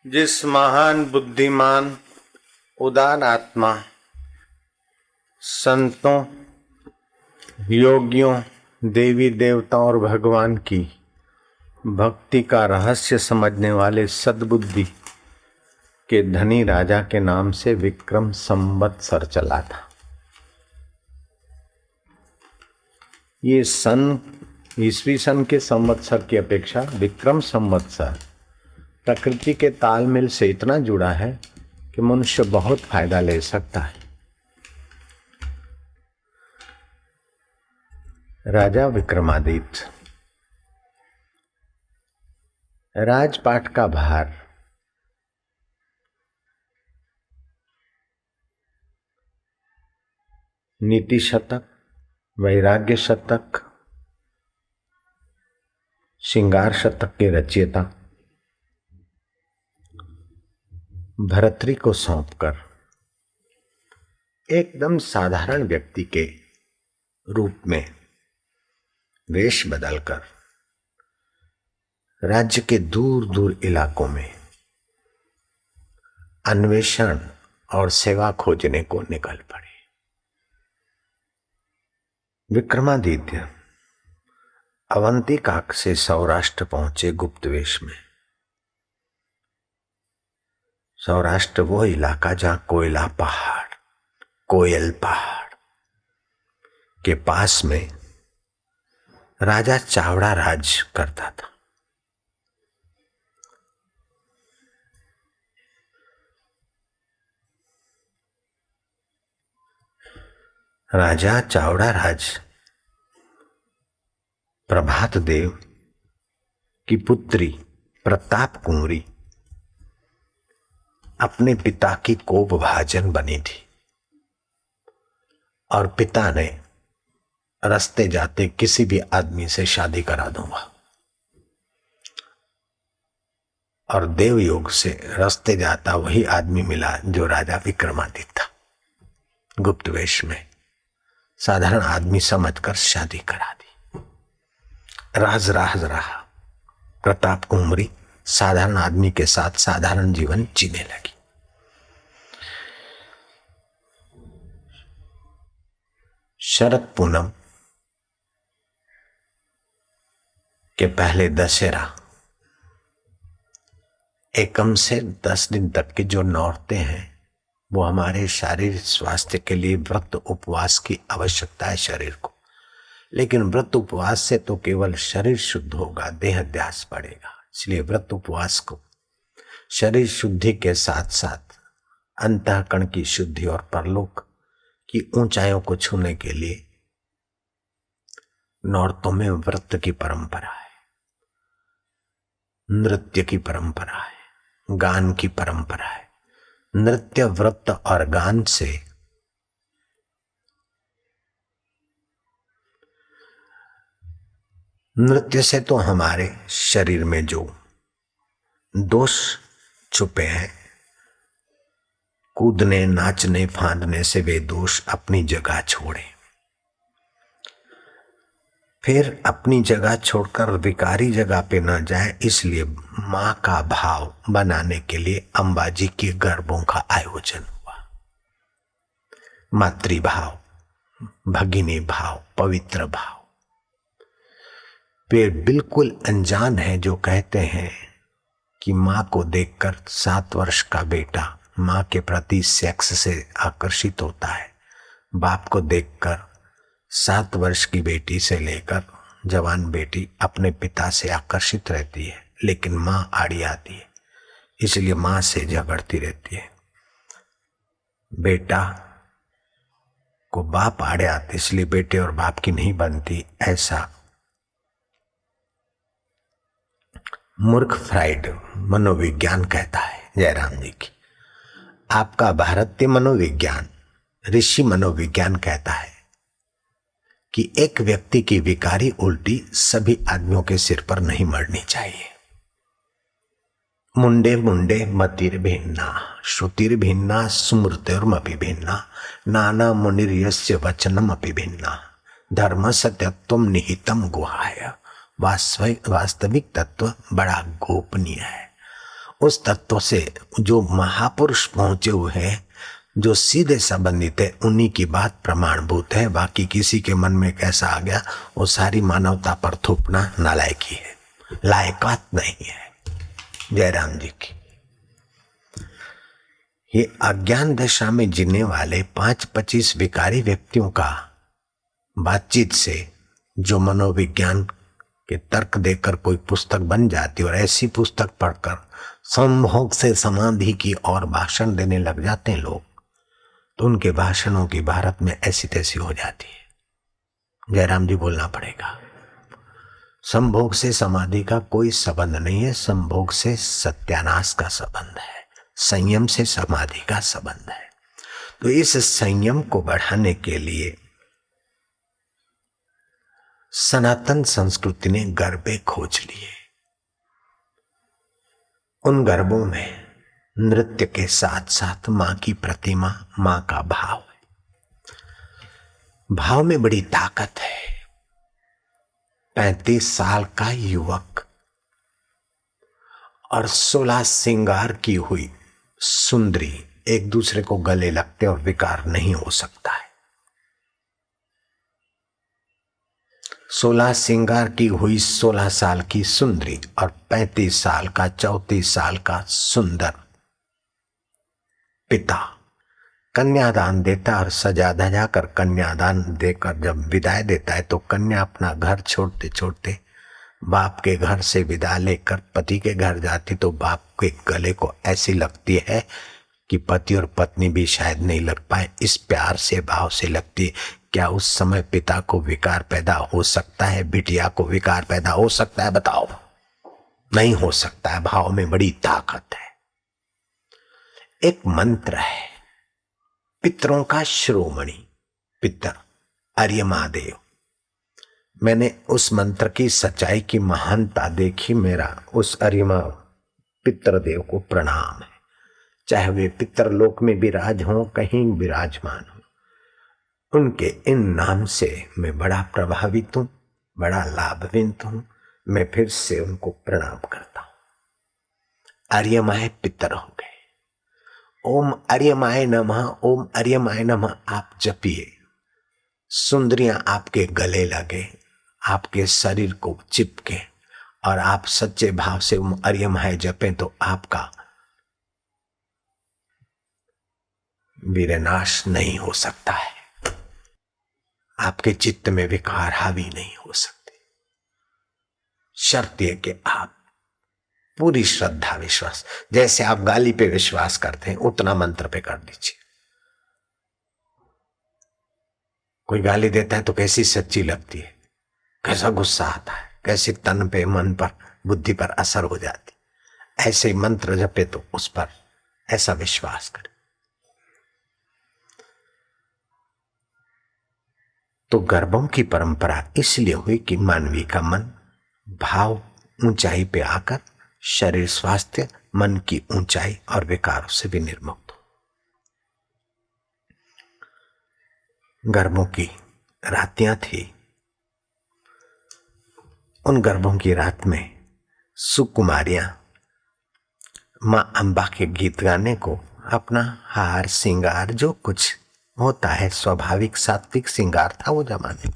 जिस महान बुद्धिमान उदार आत्मा संतों, योगियों, देवी देवताओं और भगवान की भक्ति का रहस्य समझने वाले सद्बुद्धि के धनी राजा के नाम से विक्रम संवत्सर चला था। ये सन ईसवी सन के संवत्सर की अपेक्षा विक्रम संवत्सर प्रकृति के तालमेल से इतना जुड़ा है कि मनुष्य बहुत फायदा ले सकता है। राजा विक्रमादित्य राजपाट का भार नीति शतक, वैराग्य शतक, श्रृंगार शतक के रचयिता भर्तृ को सौंपकर एकदम साधारण व्यक्ति के रूप में वेश बदलकर राज्य के दूर दूर इलाकों में अन्वेषण और सेवा खोजने को निकल पड़े। विक्रमादित्य अवंतिका से सौराष्ट्र पहुंचे गुप्त वेश में। सौराष्ट्र वो इलाका जहां कोयला पहाड़, कोयल पहाड़ के पास में राजा चावड़ा राज करता था। राजा चावड़ा राज प्रभात देव की पुत्री प्रताप कुंवरी अपने पिता की कोप भाजन बनी थी और पिता ने रास्ते जाते किसी भी आदमी से शादी करा दूंगा और देवयोग से रास्ते जाता वही आदमी मिला जो राजा विक्रमादित्य था। गुप्त वेश में साधारण आदमी समझकर शादी करा दी। राज रहा। प्रताप कुंवरी साधारण आदमी के साथ साधारण जीवन जीने लगी। शरद पूनम के पहले दशहरा एकम से 10 दिन तक की जो नौरतें हैं वो हमारे शारीरिक स्वास्थ्य के लिए व्रत उपवास की आवश्यकता है शरीर को। लेकिन व्रत उपवास से तो केवल शरीर शुद्ध होगा, देह अध्यास बढ़ेगा। इसलिए व्रत उपवास को शरीर शुद्धि के साथ साथ अंतःकरण की शुद्धि और परलोक की ऊंचाइयों को छूने के लिए नौरतों में व्रत की परंपरा है, नृत्य की परंपरा है, गान की परंपरा है। नृत्य, व्रत और गान से नृत्य से तो हमारे शरीर में जो दोष छुपे हैं, कूदने, नाचने, फांदने से वे दोष अपनी जगह छोड़े। फिर अपनी जगह छोड़कर विकारी जगह पे न जाए, इसलिए मां का भाव बनाने के लिए अंबाजी के गरबों का आयोजन हुआ। मातृभाव, भगिनी भाव, पवित्र भाव। वे बिल्कुल अनजान है जो कहते हैं कि मां को देखकर 7 वर्ष का बेटा मां के प्रति सेक्स से आकर्षित होता है। बाप को देखकर 7 वर्ष की बेटी से लेकर जवान बेटी अपने पिता से आकर्षित रहती है, लेकिन मां आड़ी आती है, इसलिए मां से झगड़ती रहती है। बेटा को बाप आड़े आते, इसलिए बेटे और बाप की नहीं बनती, ऐसा मूर्ख फ्राइड मनोविज्ञान कहता है। जयराम जी की आपका भारतीय मनोविज्ञान, ऋषि मनोविज्ञान कहता है कि एक व्यक्ति की विकारी उल्टी सभी आदमियों के सिर पर नहीं मरनी चाहिए। मुंडे मुंडे मतिर्भिन्ना श्रुतिर्भिन्ना स्मृतिर्मपि भिन्ना नाना मुनिर्यस्य वचनमपि भिन्ना धर्म सत्यत्वम निहितम गुहाय। वास्तविक तत्व बड़ा गोपनीय है, उस तत्व से जो महापुरुष पहुंचे हुए हैं, जो सीधे संबंधित है, उन्हीं की बात प्रमाणभूत है। बाकी किसी के मन में कैसा आ गया, वो सारी मानवता पर थोपना नालायकी है, लायकात नहीं है। जयराम जी की ये अज्ञान दशा में जीने वाले 5-25 विकारी व्यक्तियों का बातचीत से जो मनोविज्ञान के तर्क देकर कोई पुस्तक बन जाती और ऐसी पुस्तक पढ़कर संभोग से समाधि की और भाषण देने लग जाते हैं लोग, तो उनके भाषणों की भारत में ऐसी तैसी हो जाती है। जयराम जी बोलना पड़ेगा। संभोग से समाधि का कोई संबंध नहीं है, संभोग से सत्यानाश का संबंध है, संयम से समाधि का संबंध है। तो इस संयम को बढ़ाने के लिए सनातन संस्कृति ने गरबे खोज लिए। उन गरबों में नृत्य के साथ साथ मां की प्रतिमा, मां का भाव है। भाव में बड़ी ताकत है। 35 साल का युवक और 16 श्रृंगार की हुई सुंदरी एक दूसरे को गले लगते और विकार नहीं हो सकता है। 16 श्रृंगार की हुई 16 साल की सुंदरी और 35 साल का 34 साल का सुंदर पिता कन्यादान देता और सजा धजा कर कन्यादान देकर जब विदाई देता है, तो कन्या अपना घर छोड़ते छोड़ते बाप के घर से विदा लेकर पति के घर जाती, तो बाप के गले को ऐसी लगती है कि पति और पत्नी भी शायद नहीं लग पाए, इस प्यार से भाव से लगती है। क्या उस समय पिता को विकार पैदा हो सकता है? बिटिया को विकार पैदा हो सकता है? बताओ, नहीं हो सकता है। भाव में बड़ी ताकत है। एक मंत्र है पितरों का शिरोमणि, पितर अर्यमादेव। मैंने उस मंत्र की सच्चाई की महानता देखी। मेरा उस अर्यमा पितृदेव को प्रणाम है। चाहे वे पितरलोक में विराज हों, कहीं विराजमान हो, उनके इन नाम से मैं बड़ा प्रभावित हूं, बड़ा लाभान्वित हूं। मैं फिर से उनको प्रणाम करता हूं। अर्यमाय पितर हो गए। ओम अर्यमाय नमः, ओम अर्यमाय नमः आप जपिए। सुंदरियां आपके गले लगे, आपके शरीर को चिपके और आप सच्चे भाव से ओम अर्यमाय जपें, तो आपका विनाश नहीं हो सकता है। आपके चित्त में विकार हावी नहीं हो सकते। शर्त यह कि आप पूरी श्रद्धा विश्वास, जैसे आप गाली पे विश्वास करते हैं उतना मंत्र पे कर दीजिए। कोई गाली देता है तो कैसी सच्ची लगती है, कैसा गुस्सा आता है, कैसे तन पे, मन पर, बुद्धि पर असर हो जाती। ऐसे मंत्र जपे तो उस पर ऐसा विश्वास करे। तो गर्भों की परंपरा इसलिए हुई कि मानवी का मन भाव ऊंचाई पे आकर शरीर स्वास्थ्य, मन की ऊंचाई और विकारों से भी निर्मुक्त हो। गर्भों की रातियां थी। उन गर्भों की रात में सुकुमारियां मां अंबा के गीत गाने को अपना हार श्रृंगार, जो कुछ होता है स्वाभाविक सात्विक श्रृंगार था वो जमाने।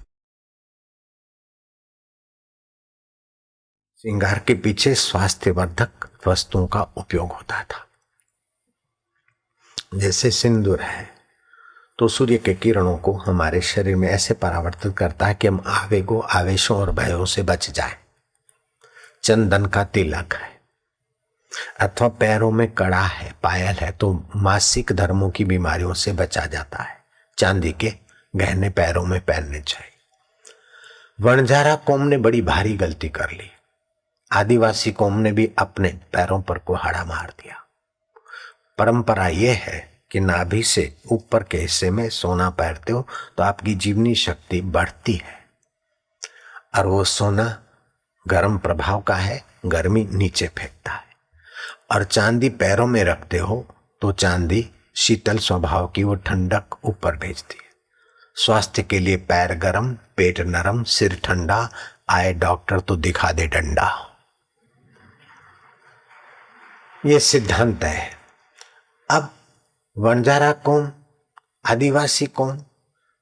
श्रृंगार के पीछे स्वास्थ्यवर्धक वस्तुओं का उपयोग होता था। जैसे सिंदूर है तो सूर्य के किरणों को हमारे शरीर में ऐसे परावर्तित करता है कि हम आवेगों, आवेशों और भयों से बच जाएं। चंदन का तिलक है अथवा पैरों में कड़ा है, पायल है, तो मासिक धर्मों की बीमारियों से बचा जाता है। चांदी के गहने पैरों में पहनने चाहिए। वणजारा कौम ने बड़ी भारी गलती कर ली। आदिवासी कौम ने भी अपने पैरों पर कुहाड़ा मार दिया। परंपरा यह है कि नाभि से ऊपर के हिस्से में सोना पहनते हो तो आपकी जीवनी शक्ति बढ़ती है, और वो सोना गर्म प्रभाव का है, गर्मी नीचे फेंकता है। और चांदी पैरों में रखते हो तो चांदी शीतल स्वभाव की, वो ठंडक ऊपर भेजती है। स्वास्थ्य के लिए पैर गर्म, पेट नरम, सिर ठंडा, आए डॉक्टर तो दिखा दे डंडा। ये सिद्धांत है। अब वनजारा कौन, आदिवासी कौन,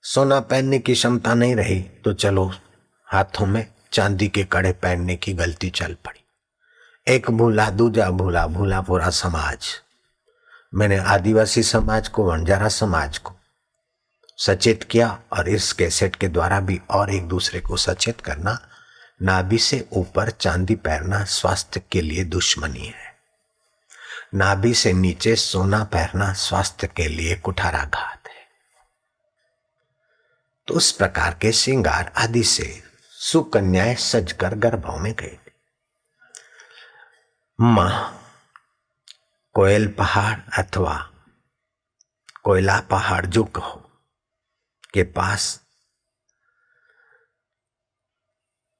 सोना पहनने की क्षमता नहीं रही तो चलो हाथों में चांदी के कड़े पहनने की गलती चल पड़ी। एक भूला दूजा भूला, भूला पूरा समाज। मैंने आदिवासी समाज को, वनजारा समाज को सचेत किया और इस कैसेट के द्वारा भी और एक दूसरे को सचेत करना। नाभि से ऊपर चांदी पहनना स्वास्थ्य के लिए दुश्मनी है, नाभि से नीचे सोना पहनना स्वास्थ्य के लिए कुठाराघात है। तो उस प्रकार के श्रृंगार आदि से सुकन्याएं सजकर गर्भों में गई। मां कोयल पहाड़ अथवा कोयला पहाड़ जो कहो के पास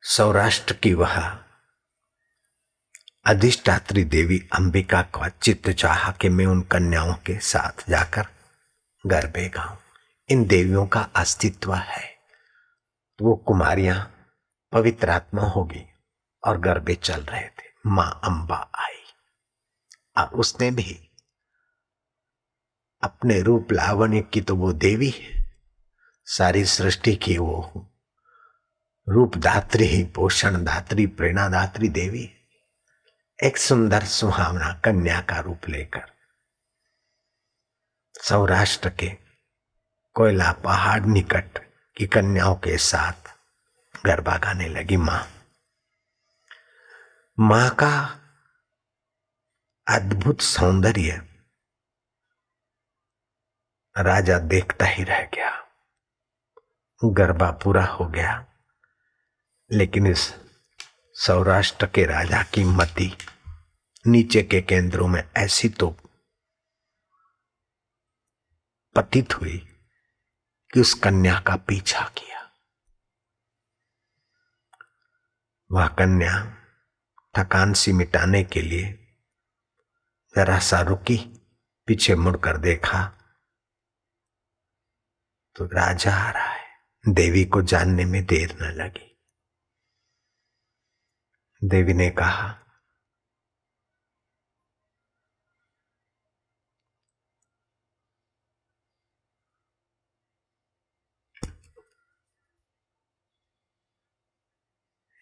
सौराष्ट्र की वह अधिष्ठात्री देवी अंबिका का चित्त चाहा कि मैं उन कन्याओं के साथ जाकर गरबे गाऊं। इन देवियों का अस्तित्व है, तो वो कुमारियां पवित्र आत्मा होगी और गरबे चल रहे थे। मां अंबा आई और उसने भी अपने रूप लावण्य की, तो वो देवी है, सारी सृष्टि की वो रूप दात्री, पोषण दात्री, प्रेरणा दात्री देवी, एक सुंदर सुहावना कन्या का रूप लेकर सौराष्ट्र के कोयला पहाड़ निकट की कन्याओं के साथ गरबा गाने लगी। मां का अद्भुत सौंदर्य राजा देखता ही रह गया। गरबा पूरा हो गया, लेकिन इस सौराष्ट्र के राजा की मति नीचे के केंद्रों में ऐसी तो पतित हुई कि उस कन्या का पीछा किया। वह कन्या थकान सी मिटाने के लिए जरा सा रुकी, पीछे मुड़कर देखा तो राजा आ रहा है। देवी को जानने में देर न लगी। देवी ने कहा,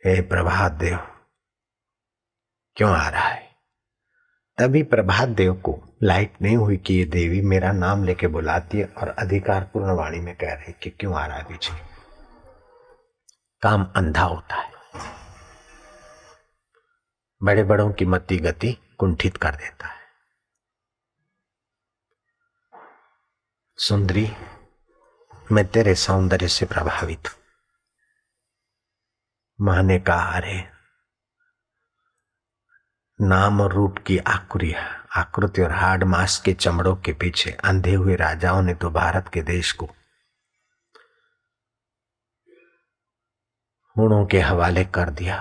हे प्रभात देव, क्यों आ रहा है? तभी प्रभात देव को लाइट नहीं हुई कि ये देवी मेरा नाम लेके बुलाती है और अधिकार पूर्ण वाणी में कह रही कि क्यों आ रहा है पीछे। काम अंधा होता है, बड़े बड़ों की मति गति कुंठित कर देता है। सुंदरी, मैं तेरे सौंदर्य से प्रभावित हूं। मां ने कहा, अरे नाम और रूप की आकृति और हाड़ मांस के चमड़ों के पीछे अंधे हुए राजाओं ने तो भारत के देश को हूणों के हवाले कर दिया।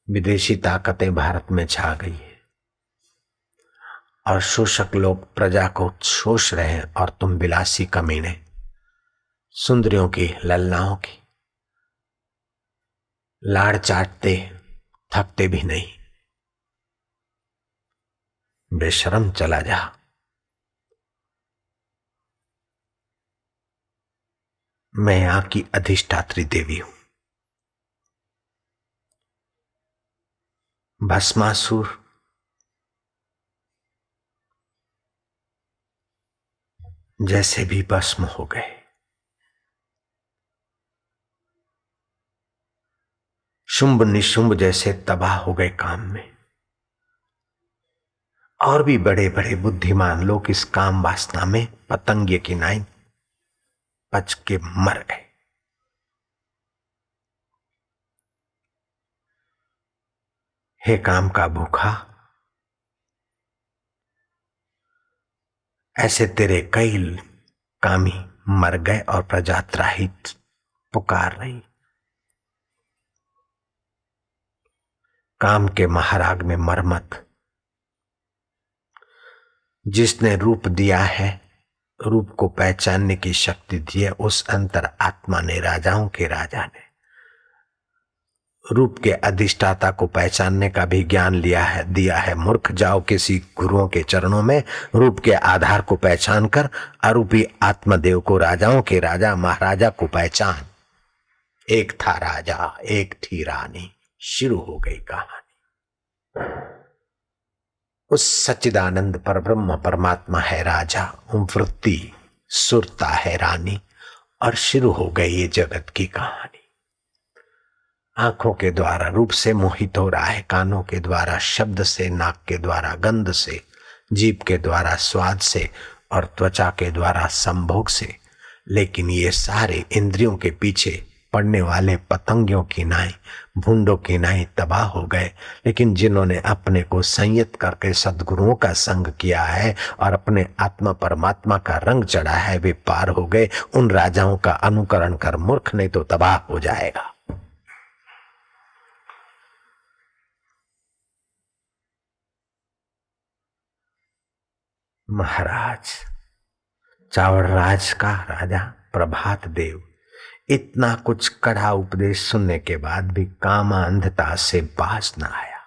विदेशी ताकतें भारत में छा गई है और शोषक लोग प्रजा को शोष रहे हैं, और तुम विलासी कमीने सुंदरियों की, लल्लाओं की लाड़ चाटते थकते भी नहीं। बेशरम, चला जा। मैं यहां की अधिष्ठात्री देवी हूं। भस्मासुर जैसे भी भस्म हो गए। शुंभ निशुंभ जैसे तबाह हो गए काम में। और भी बड़े बड़े बुद्धिमान लोग इस काम वासना में पतंगे की नाई पच के मर गए। हे काम का भूखा, ऐसे तेरे कई कामी मर गए और प्रजा त्राहित पुकार रही। काम के महाराग में मरमत। जिसने रूप दिया है, रूप को पहचानने की शक्ति दी है, उस अंतर आत्मा ने, राजाओं के राजा ने रूप के अधिष्ठाता को पहचानने का भी ज्ञान दिया है। मूर्ख जाओ किसी गुरुओं के चरणों में, रूप के आधार को पहचान कर अरूपी आत्मदेव को, राजाओं के राजा महाराजा को पहचान। एक था राजा, एक थी रानी, शुरू हो गई कहानी। उस सच्चिदानंद परब्रह्म परमात्मा है राजा, वृत्ति सुरता है रानी, और शुरू हो गई ये जगत की कहानी। आंखों के द्वारा रूप से मोहित हो रहा है, कानों के द्वारा शब्द से, नाक के द्वारा गंध से, जीभ के द्वारा स्वाद से, और त्वचा के द्वारा संभोग से। लेकिन ये सारे इंद्रियों के पीछे पड़ने वाले पतंगियों की नाई, भूंडों की नाई तबाह हो गए। लेकिन जिन्होंने अपने को संयत करके सद्गुरुओं का संग किया है और अपने आत्मा परमात्मा का रंग चढ़ा है, वे पार हो गए। उन राजाओं का अनुकरण कर मूर्ख, नहीं तो तबाह हो जाएगा। महाराज चावड़ राज का राजा प्रभात देव इतना कुछ कड़ा उपदेश सुनने के बाद भी कामांधता से बाज न आया।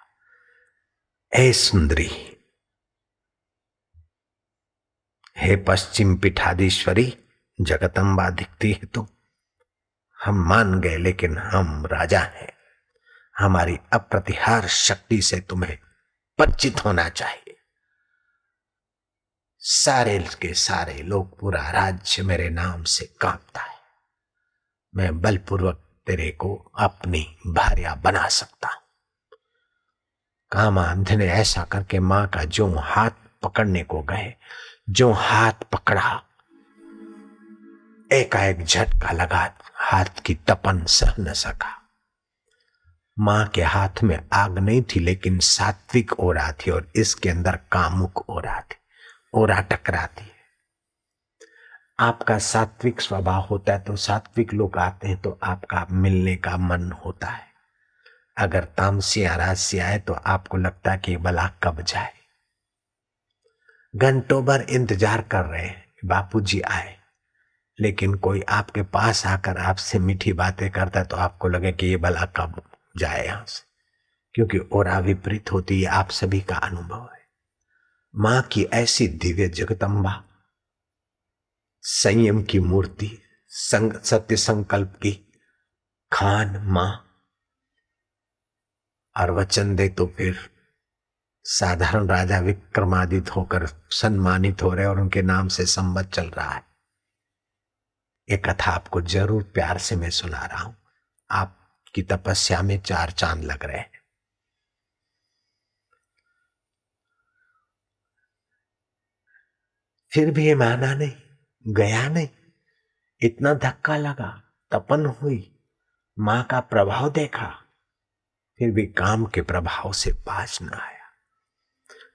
हे सुंदरी, हे पश्चिम पीठाधीश्वरी, जगदम्बा दिखती है तो हम मान गए, लेकिन हम राजा हैं। हमारी अप्रतिहार शक्ति से तुम्हें परिचित होना चाहिए। सारे के सारे लोग, पूरा राज्य मेरे नाम से कांपता है। मैं बलपूर्वक तेरे को अपनी भार्या बना सकता हूं। कामांध ने ऐसा करके मां का जो हाथ पकड़ने को गए, जो हाथ पकड़ा, एकाएक झटका लगा, हाथ की तपन सह न सका। मां के हाथ में आग नहीं थी, लेकिन सात्विक ओरा थी, और इसके अंदर कामुक ओरा थी। ओरा टकराती है। आपका सात्विक स्वभाव होता है तो सात्विक लोग आते हैं तो आपका मिलने का मन होता है। अगर तामसी राजसी आए तो आपको लगता है कि भला कब जाए। घंटों भर इंतजार कर रहे हैं बापूजी आए, लेकिन कोई आपके पास आकर आपसे मीठी बातें करता है तो आपको लगे कि ये भला कब जाए यहां से, क्योंकि ओरा विपरीत होती है। आप सभी का अनुभव है। मां की ऐसी दिव्य जगदम्बा, संयम की मूर्ति, सत्य संकल्प की खान मां, और वचन दे तो फिर साधारण राजा विक्रमादित्य होकर सम्मानित हो रहे और उनके नाम से संवत चल रहा है। ये कथा आपको जरूर प्यार से मैं सुना रहा हूं। आपकी तपस्या में 4 चांद लग रहे हैं। फिर भी ये माना नहीं, गया नहीं। इतना धक्का लगा, तपन हुई, मां का प्रभाव देखा, फिर भी काम के प्रभाव से बाज न आया।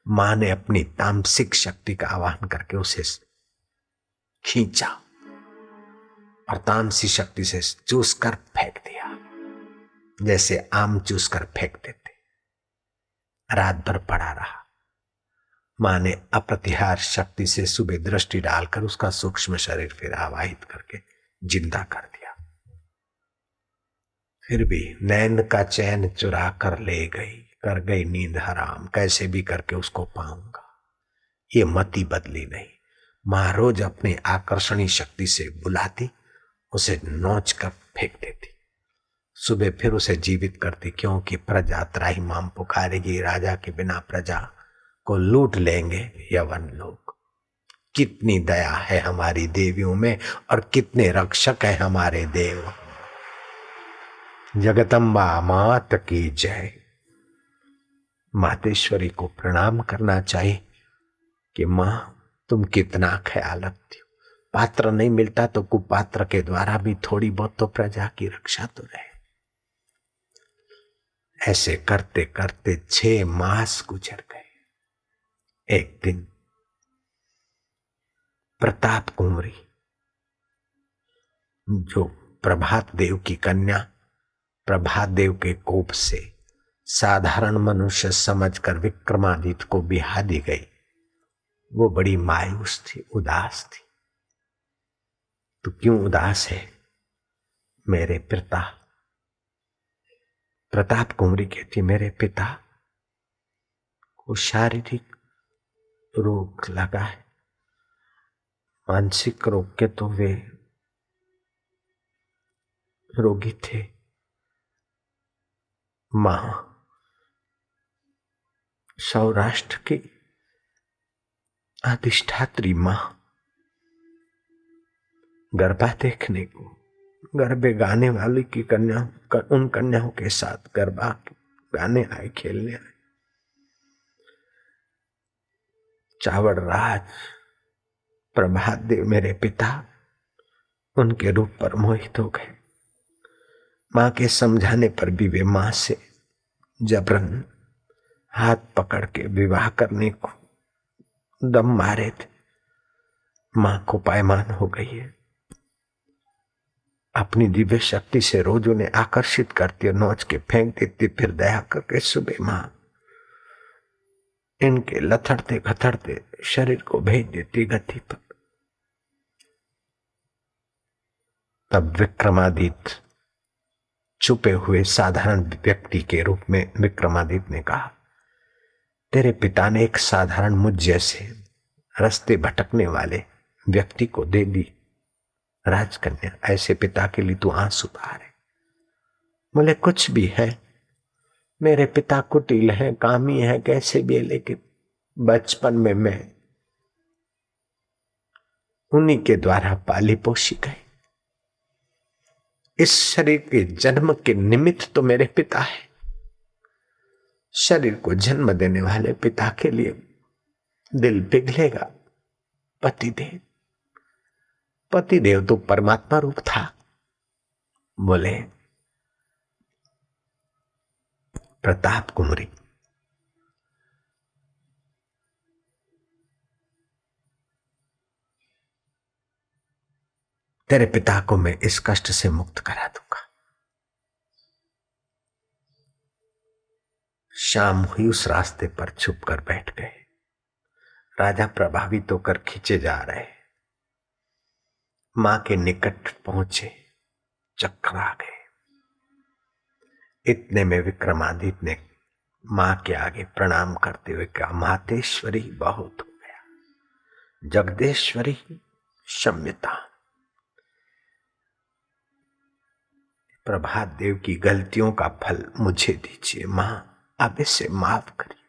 मां ने अपनी तामसिक शक्ति का आवाहन करके उसे खींचा और तामसी शक्ति से चूस कर फेंक दिया, जैसे आम चूस कर फेंक देते। रात भर पड़ा रहा। मां ने अप्रतिहार शक्ति से सुबह दृष्टि डालकर उसका सूक्ष्म शरीर फिर आवाहित करके जिंदा कर दिया। फिर भी नैन का चैन चुरा कर ले गई, कर गई नींद हराम, कैसे भी करके उसको पाऊंगा। ये मति बदली नहीं। मां रोज अपनी आकर्षणी शक्ति से बुलाती, उसे नोच कर फेंक देती। सुबह फिर उसे जीवित करती, क्योंकि प्रजा त्राही माम पुकारेगी। राजा के बिना प्रजा को लूट लेंगे यवन लोग। कितनी दया है हमारी देवियों में, और कितने रक्षक है हमारे देव। जगदम्बा मात की जय। मातेश्वरी को प्रणाम करना चाहिए कि मां तुम कितना ख्याल रखती हो। पात्र नहीं मिलता तो कुपात्र के द्वारा भी थोड़ी बहुत तो प्रजा की रक्षा तो रहे। ऐसे करते करते 6 मास गुजर गए। एक दिन प्रताप कुंवरी, जो प्रभात देव की कन्या, प्रभात देव के कोप से साधारण मनुष्य समझकर विक्रमादित्य को बिहा दी गई, वो बड़ी मायूस थी, उदास थी। तो क्यों उदास है? मेरे पिता प्रताप कुंवरी कहती, मेरे पिता को शारीरिक रोग लगा है, मानसिक रोग के तो वे रोगी थे। मां सौराष्ट्र की अधिष्ठात्री मां गरबा देखने को, गरबे गाने वाली की कन्या, उन कन्याओं के साथ गरबा गाने आए, खेलने आए। चावड़ राज प्रभात देव मेरे पिता उनके रूप पर मोहित हो गए। मां के समझाने पर भी वे मां से जबरन हाथ पकड़ के विवाह करने को दम मारे थे। मां को पायमान हो गई है, अपनी दिव्य शक्ति से रोज उन्हें आकर्षित करती और नोच के फेंक देती, फिर दया करके सुबह मां इनके लथड़ते खथड़ते शरीर को भेज देती गति पर। तब विक्रमादित्य छुपे हुए साधारण व्यक्ति के रूप में विक्रमादित्य ने कहा, तेरे पिता ने एक साधारण मुझ जैसे रास्ते भटकने वाले व्यक्ति को दे दी राजकन्या, ऐसे पिता के लिए तू आंसू बहा रहे। बोले कुछ भी है, मेरे पिता कुटिल है, कामी है, कैसे भी है, लेकिन बचपन में मैं उन्हीं के द्वारा पाली पोसी गई। इस शरीर के जन्म के निमित्त तो मेरे पिता है। शरीर को जन्म देने वाले पिता के लिए दिल पिघलेगा। पतिदेव तो परमात्मा रूप था। बोले प्रताप कुंवरी, तेरे पिता को मैं इस कष्ट से मुक्त करा दूंगा। शाम हुई, उस रास्ते पर छुप कर बैठ गए। राजा प्रभावित होकर खींचे जा रहे, मां के निकट पहुंचे, चकरा गए। इतने में विक्रमादित्य ने मां के आगे प्रणाम करते हुए कहा, मातेश्वरी बहुत हो गया, जगदेश्वरी क्षम्यता। प्रभात देव की गलतियों का फल मुझे दीजिए मां, अब इसे माफ करिए,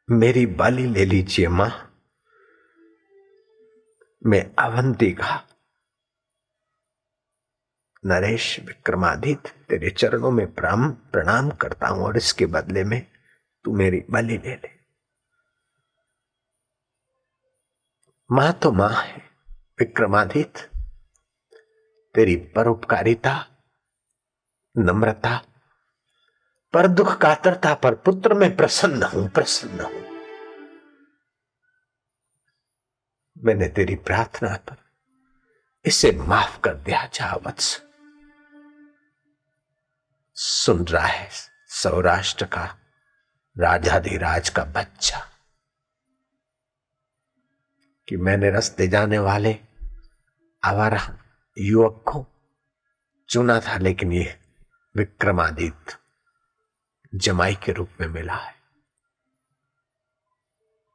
मेरी बलि ले लीजिए मां। मैं अवंती का नरेश विक्रमादित्य तेरे चरणों में प्रणाम करता हूं और इसके बदले में तू मेरी बलि ले ले। मां तो मां है विक्रमादित्य, तेरी परोपकारिता, नम्रता, पर दुख कातरता पर पुत्र में प्रसन्न हूं। मैंने तेरी प्रार्थना पर इसे माफ कर दिया। जा वत्स, सुन रहा है सौराष्ट्र का राजाधिराज का बच्चा कि मैंने रास्ते जाने वाले आवारा युवक को चुना था, लेकिन ये विक्रमादित्य जमाई के रूप में मिला है।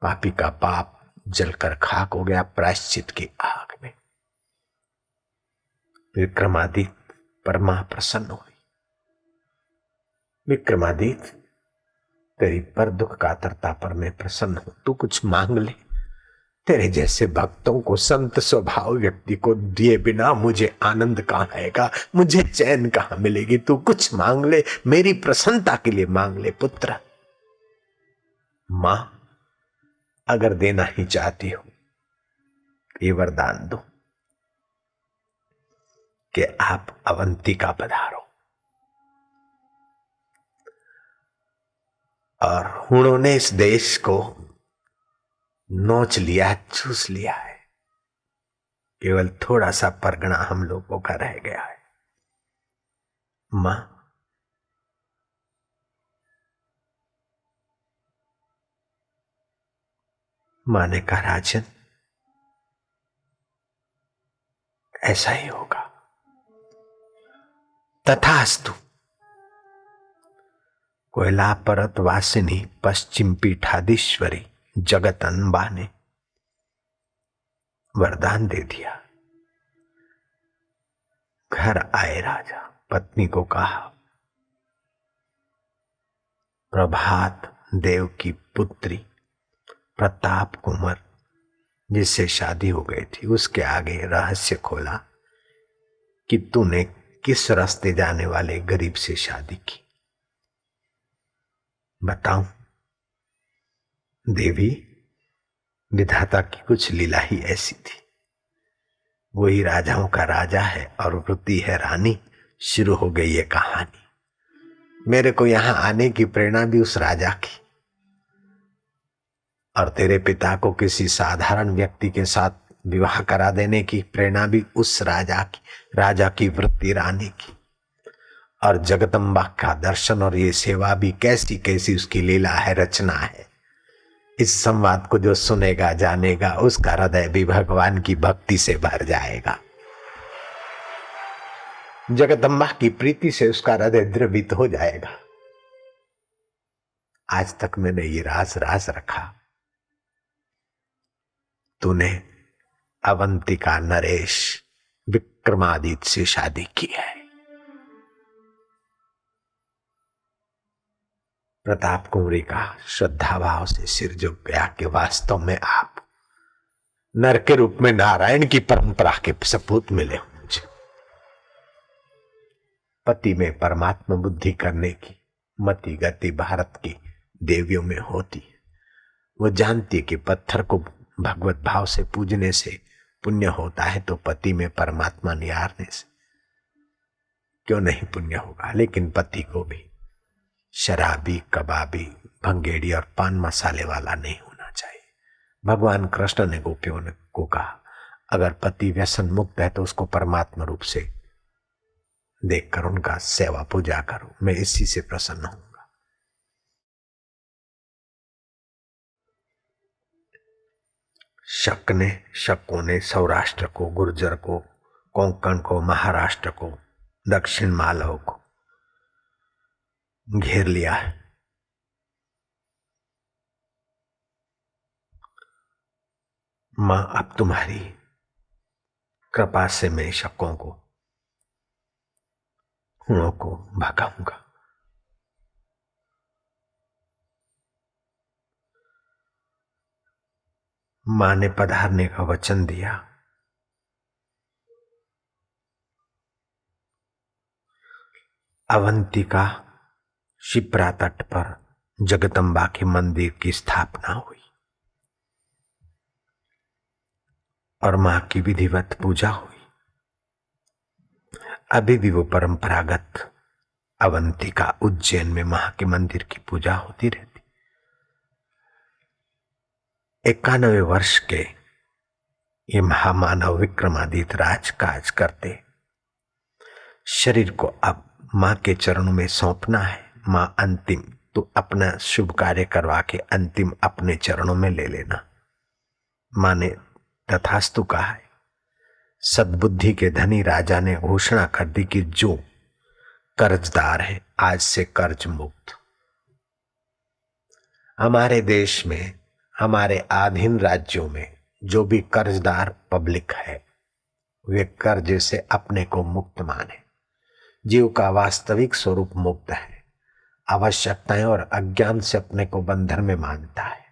पापी का पाप जलकर खाक हो गया प्रायश्चित की आग में। विक्रमादित्य परमा प्रसन्न हुई। विक्रमादित्य तेरी पर दुख कातरता पर मैं प्रसन्न हूं, तू कुछ मांग ले। तेरे जैसे भक्तों को, संत स्वभाव व्यक्ति को दिए बिना मुझे आनंद कहां आएगा, मुझे चैन कहां मिलेगी। तू कुछ मांग ले, मेरी प्रसन्नता के लिए मांग ले पुत्र। मां अगर देना ही चाहती हो, ये वरदान दो कि आप अवंतिका पधारो और हुणों ने इस देश को नोच लिया, चूस लिया है। केवल थोड़ा सा परगना हम लोगों का रह गया है। मां ने कहा, राजन ऐसा ही होगा, तथास्तु। कोयला परत वासिनी पश्चिम पीठाधीश्वरी जगदम्बा ने वरदान दे दिया। घर आए राजा, पत्नी को कहा, प्रभात देव की पुत्री प्रताप कुंवर जिससे शादी हो गई थी, उसके आगे रहस्य खोला कि तूने किस रास्ते जाने वाले गरीब से शादी की। बताऊं देवी, विधाता की कुछ लीला ही ऐसी थी। वही राजाओं का राजा है और वृत्ति है रानी। शुरू हो गई ये कहानी। मेरे को यहां आने की प्रेरणा भी उस राजा की, और तेरे पिता को किसी साधारण व्यक्ति के साथ विवाह करा देने की प्रेरणा भी उस राजा की वृत्ति रानी की। और जगदम्बा का दर्शन और ये सेवा भी कैसी कैसी उसकी लीला है, रचना है। इस संवाद को जो सुनेगा जानेगा, उसका हृदय भी भगवान की भक्ति से भर जाएगा। जगदम्बा की प्रीति से उसका हृदय द्रवित हो जाएगा। आज तक मैंने ये राज रखा। तूने अवंतिका नरेश विक्रमादित्य से शादी की है। प्रताप कुंवरी का श्रद्धा भाव से सिर झुक गया कि वास्तव में आप नर के रूप में नारायण की परंपरा के सपूत मिले मुझे। पति में परमात्मा बुद्धि करने की मति गति भारत की देवियों में होती है। वो जानती है कि पत्थर को भगवत भाव से पूजने से पुण्य होता है, तो पति में परमात्मा निहारने से क्यों नहीं पुण्य होगा। लेकिन पति को भी शराबी, कबाबी, भंगेड़ी और पान मसाले वाला नहीं होना चाहिए। भगवान कृष्ण ने गोपियों को कहा, अगर पति व्यसन मुक्त है तो उसको परमात्मा रूप से देखकर उनका सेवा पूजा करो, मैं इसी से प्रसन्न हूंगा। शकों ने सौराष्ट्र को, गुर्जर को, कोंकण को, महाराष्ट्र को, दक्षिण मालव को घेर लिया है। मां, अब तुम्हारी कृपा से मैं शकों को, हुओं को भगाऊंगा। मां ने पधारने का वचन दिया। अवंतिका शिप्रा तट पर जगदम्बा के मंदिर की स्थापना हुई और मां की विधिवत पूजा हुई। अभी भी वो परंपरागत अवंतिका उज्जैन में मां के मंदिर की पूजा होती रहती। 91 वर्ष के ये महामानव विक्रमादित्य राजकाज करते, शरीर को अब मां के चरणों में सौंपना है। मां अंतिम, तो अपना शुभ कार्य करवा के अंतिम अपने चरणों में ले लेना। मां ने तथास्तु कहा है। सद्बुद्धि के धनी राजा ने घोषणा कर दी कि जो कर्जदार है आज से कर्ज मुक्त। हमारे देश में, हमारे अधीन राज्यों में जो भी कर्जदार पब्लिक है, वे कर्ज से अपने को मुक्त माने। जीव का वास्तविक स्वरूप मुक्त है, आवश्यकताएं और अज्ञान से अपने को बंधन में मानता है।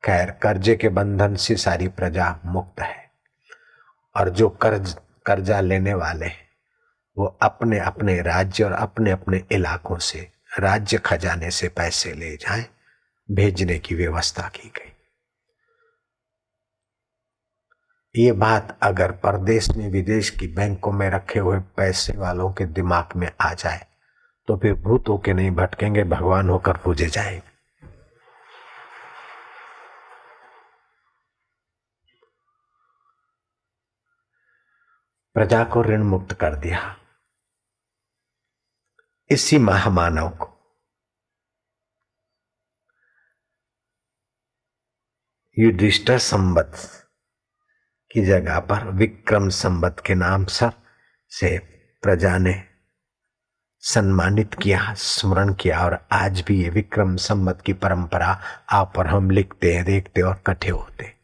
खैर, कर्जे के बंधन से सारी प्रजा मुक्त है। और जो कर्जा लेने वाले हैं वो अपने अपने राज्य और अपने अपने इलाकों से, राज्य खजाने से पैसे ले जाएं, भेजने की व्यवस्था की गई। ये बात अगर परदेश में, विदेश की बैंकों में रखे हुए पैसे वालों के दिमाग में आ जाए तो फिर भूत होके नहीं भटकेंगे, भगवान होकर पूजे जाएंगे। प्रजा को ऋण मुक्त कर दिया। इसी महामानव को युधिष्ठिर संवत की जगह पर विक्रम संवत के नाम से प्रजा ने सम्मानित किया, स्मरण किया, और आज भी ये विक्रम संवत की परंपरा आप और हम लिखते हैं, देखते और इकट्ठे होते।